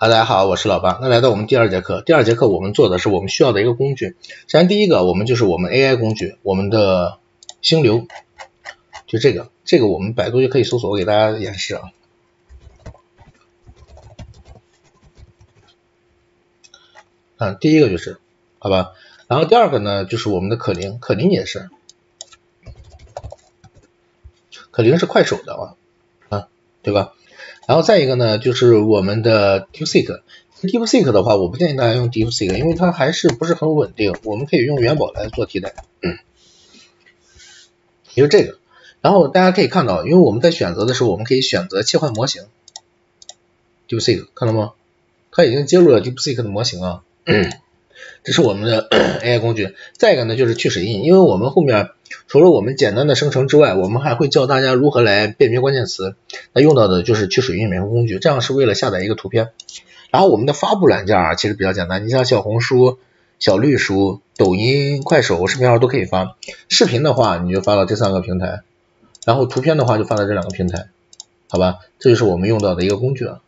大家好，我是老八。那来到我们第二节课，我们做的是我们需要的一个工具。首先第一个，我们就是我们 AI 工具，我们的星流，就这个我们百度就可以搜索，我给大家演示啊。第一个就是，好吧。然后第二个呢，就是我们的可伶也是，可伶是快手的对吧？然后再一个呢，就是我们的 DeepSeek 的话，我不建议大家用 DeepSeek， 因为它还是不是很稳定，我们可以用元宝来做替代。因为这个，然后大家可以看到，因为我们在选择的时候，我们可以选择切换模型 DeepSeek， 看到吗？它已经接入了 DeepSeek 的模型啊。这是我们的 AI 工具。再一个呢，就是去水印，因为我们后面除了我们简单的生成之外，我们还会教大家如何来辨别关键词。那用到的就是去水印免费工具，这样是为了下载一个图片。然后我们的发布软件啊，其实比较简单，你像小红书、小绿书、抖音、快手、视频号都可以发。视频的话，你就发到这3个平台，然后图片的话就发到这2个平台，好吧？这就是我们用到的一个工具啊。